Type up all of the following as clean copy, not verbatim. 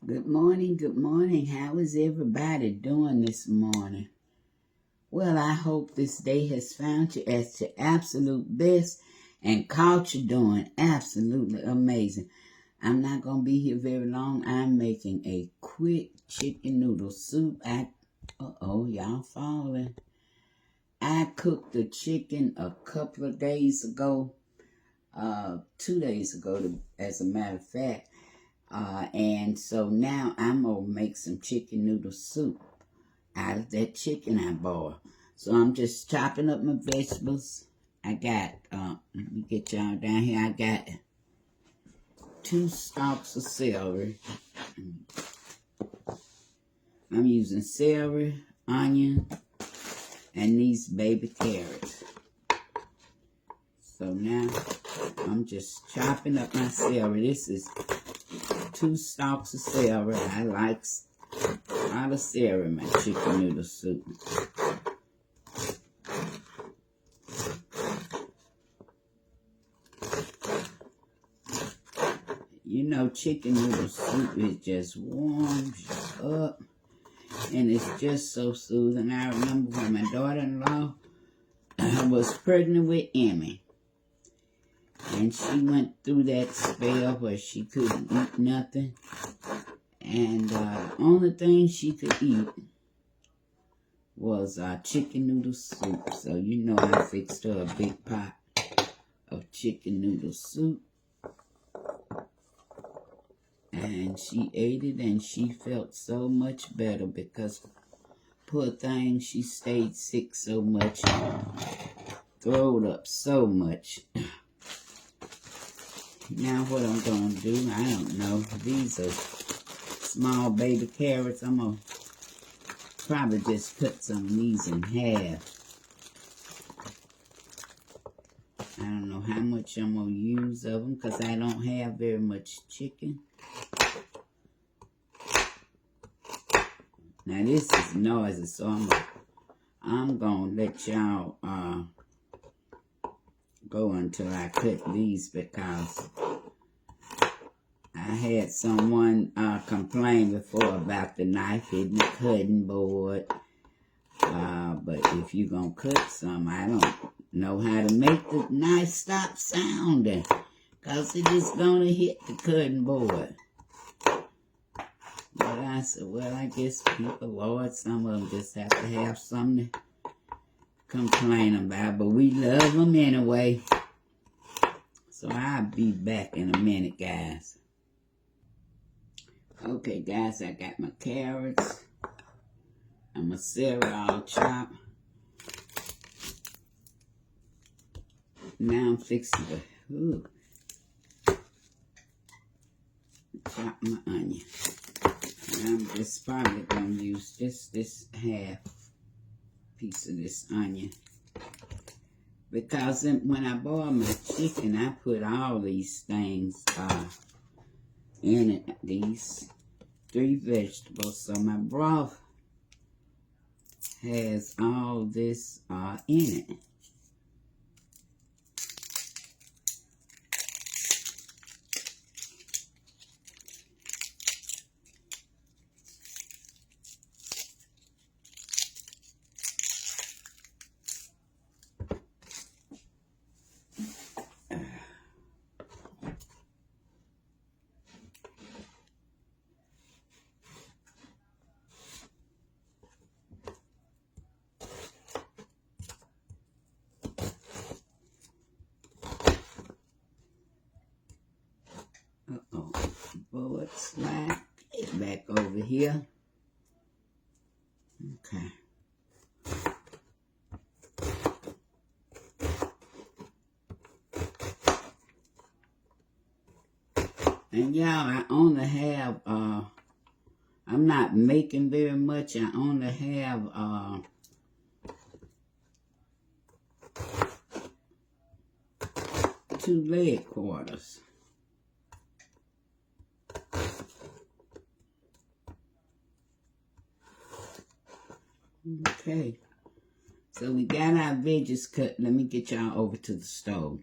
Good morning, good morning. How is everybody doing this morning? Well, I hope this day has found you at your absolute best and caught you doing absolutely amazing. I'm not going to be here very long. I'm making a quick chicken noodle soup. Y'all falling. I cooked the chicken a couple of days ago, 2 days ago, as a matter of fact. And so now I'm going to make some chicken noodle soup out of that chicken I bought. So I'm just chopping up my vegetables. I got, let me get y'all down here. I got 2 stalks of celery. I'm using celery, onion, and these baby carrots. So now I'm just chopping up my celery. This is 2 stalks of celery. I like a lot of celery in my chicken noodle soup. You know, chicken noodle soup, it just warms you up, and it's just so soothing. I remember when my daughter-in-law was pregnant with Emmy, and she went through that spell where she couldn't eat nothing, and the only thing she could eat was chicken noodle soup. So you know I fixed her a big pot of chicken noodle soup, and she ate it and she felt so much better because, poor thing, she stayed sick so much and throwed up so much. Now what I'm going to do, I don't know. These are small baby carrots. I'm going to probably just cut some of these in half. I don't know how much I'm going to use of them because I don't have very much chicken. Now this is noisy, so I'm going to let y'all go until I cut these because I had someone complain before about the knife hitting the cutting board. But if you're going to cut some, I don't know how to make the knife stop sounding because it is going to hit the cutting board. But I said, well, I guess people, Lord, some of them just have to have something to complain about. But we love them anyway. So I'll be back in a minute, guys. Okay, guys, I got my carrots and my celery all chopped. Now I'm fixing to chop my onion. And I'm just probably going to use just this half piece of this onion. Because when I boil my chicken, I put all these things in it. These 3 vegetables. So my broth has all this in it. Board slide it back over here. Okay. And y'all, I only have, I'm not making very much. I only have 2 leg quarters. Okay, so we got our veggies cut. Let me get y'all over to the stove.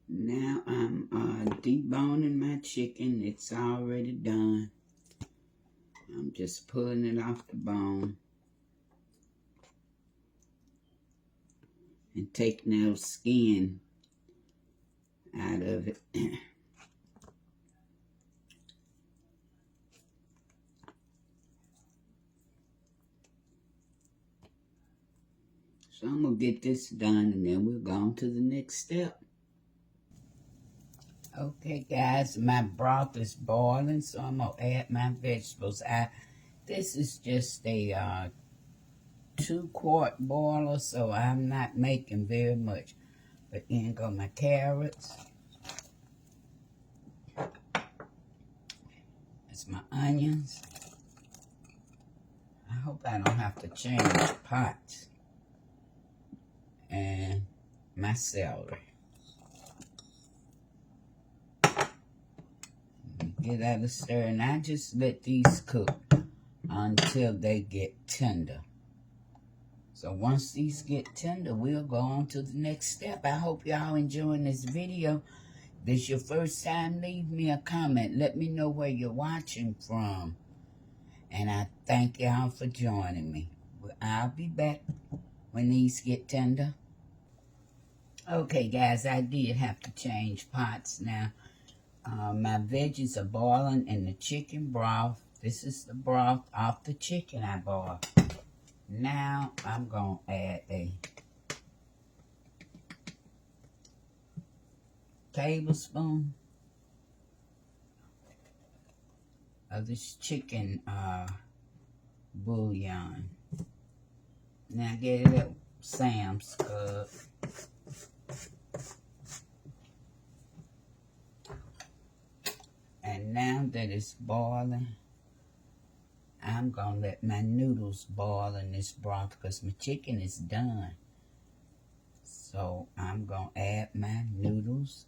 Now I'm deboning my chicken. It's already done. I'm just pulling it off the bone and taking the skin out of it. So I'm going to get this done, and then we'll go on to the next step. Okay, guys, my broth is boiling, so I'm going to add my vegetables. This is just a 2-quart boiler, so I'm not making very much. But in go my carrots. That's my onions. I hope I don't have to change pots. And my celery. Get that a stir, and I just let these cook until they get tender. So once these get tender, we'll go on to the next step. I hope y'all enjoying this video. If this is your first time, leave me a comment. Let me know where you're watching from. And I thank y'all for joining me. I'll be back when these get tender. Okay, guys, I did have to change pots now. My veggies are boiling in the chicken broth. This is the broth off the chicken I boiled. Now I'm going to add a tablespoon of this chicken bouillon. Now get it at Sam's Club. And now that it's boiling, I'm going to let my noodles boil in this broth because my chicken is done. So I'm going to add my noodles,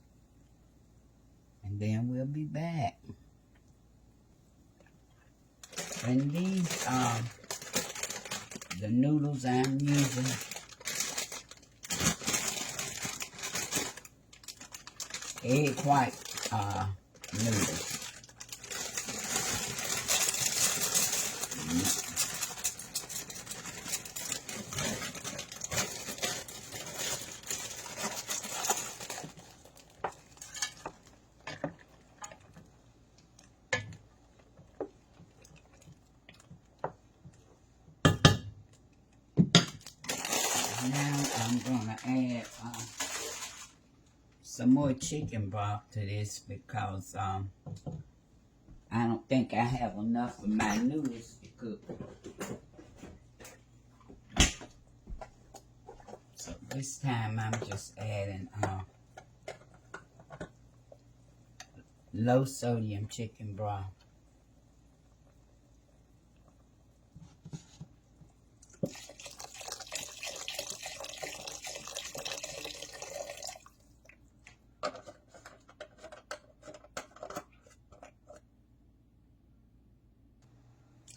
and then we'll be back. And these are the noodles I'm using. Egg white noodles. Now I'm going to add some more chicken broth to this because I don't think I have enough of my noodles to cook. So this time I'm just adding low sodium chicken broth.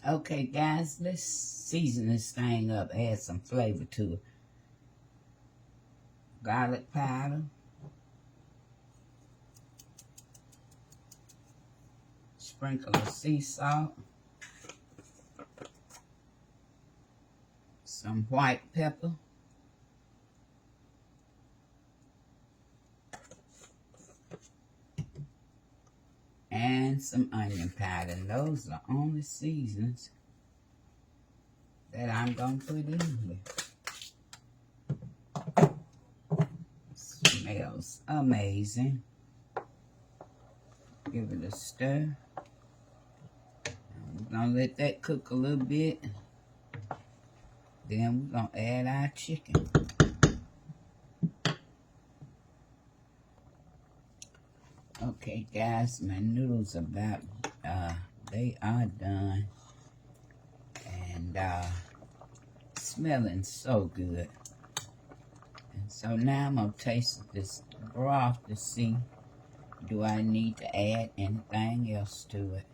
Okay, guys, let's season this thing up, add some flavor to it. Garlic powder. Sprinkle of sea salt. Some white pepper. And some onion powder. And those are the only seasons that I'm going to put in here. Smells amazing. Give it a stir. We're going to let that cook a little bit. Then we're going to add our chicken. Okay, guys, my noodles about, they are done. And smelling so good. And so now I'm going to taste this broth to see, do I need to add anything else to it.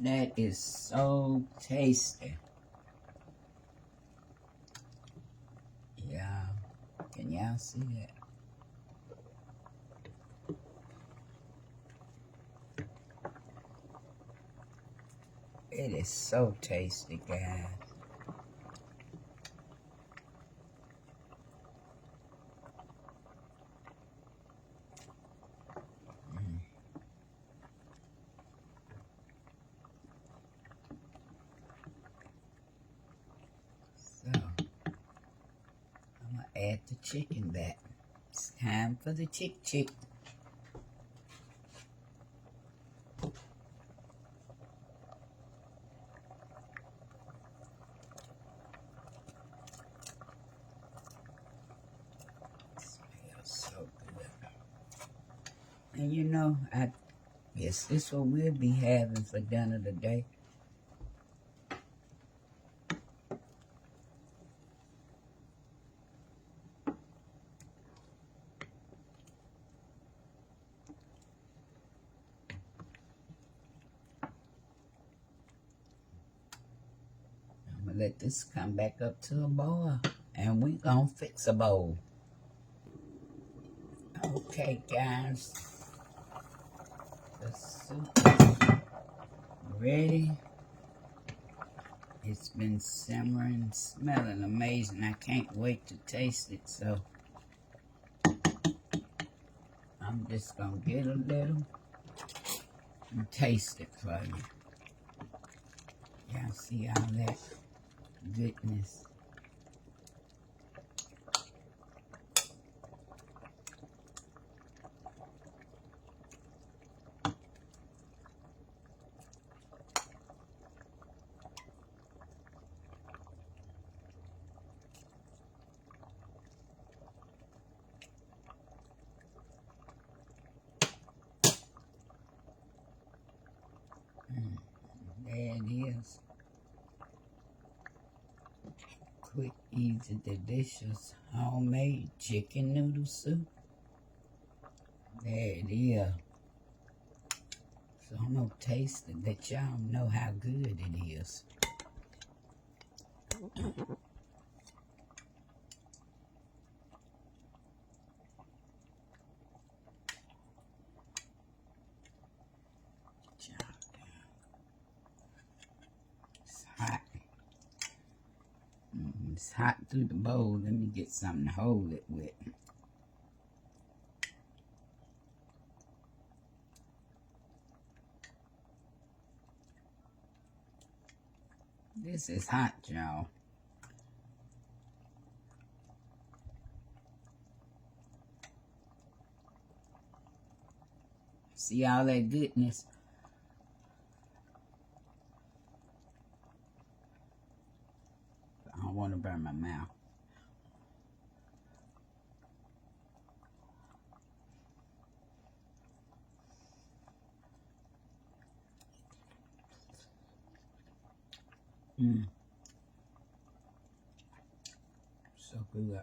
That is so tasty. Yeah. Can y'all see that? It is so tasty, guys. So, I'm going to add the chicken back. It's time for the chick. Smells so good. And you know, I guess this is what we'll be having for dinner today. I'm going to let this come back up to a boil. And we going to fix a bowl. Okay, guys. The soup is ready. It's been simmering, smelling amazing. I can't wait to taste it, so I'm just going to get a little and taste it for you. Y'all see all that goodness. There it is. Quick, easy, delicious, homemade chicken noodle soup. There it is. So I'm going to taste it, let y'all know how good it is. It's hot. It's hot through the bowl. Let me get something to hold it with. This is hot, y'all. See all that goodness? I don't want to burn my mouth. So good.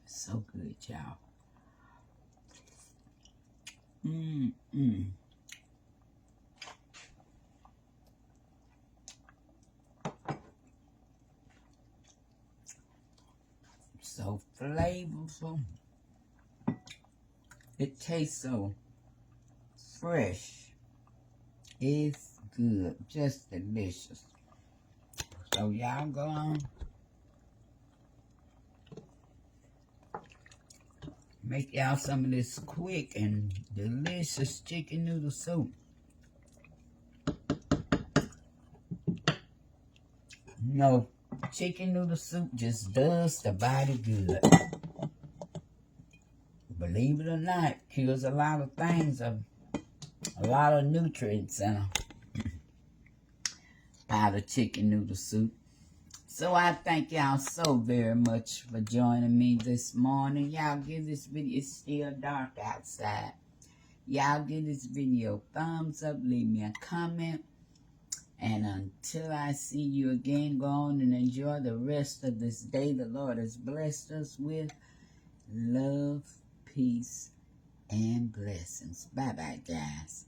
So good, y'all. So flavorful. It tastes so fresh. It's good. Just delicious. So y'all go on. Make y'all some of this quick and delicious chicken noodle soup. You know, chicken noodle soup just does the body good. Believe it or not, kills a lot of things, a lot of nutrients in a pot of chicken noodle soup. So I thank y'all so very much for joining me this morning. Y'all give this video, it's still dark outside. Y'all give this video a thumbs up, leave me a comment. And until I see you again, go on and enjoy the rest of this day the Lord has blessed us with. Love, peace, and blessings. Bye-bye, guys.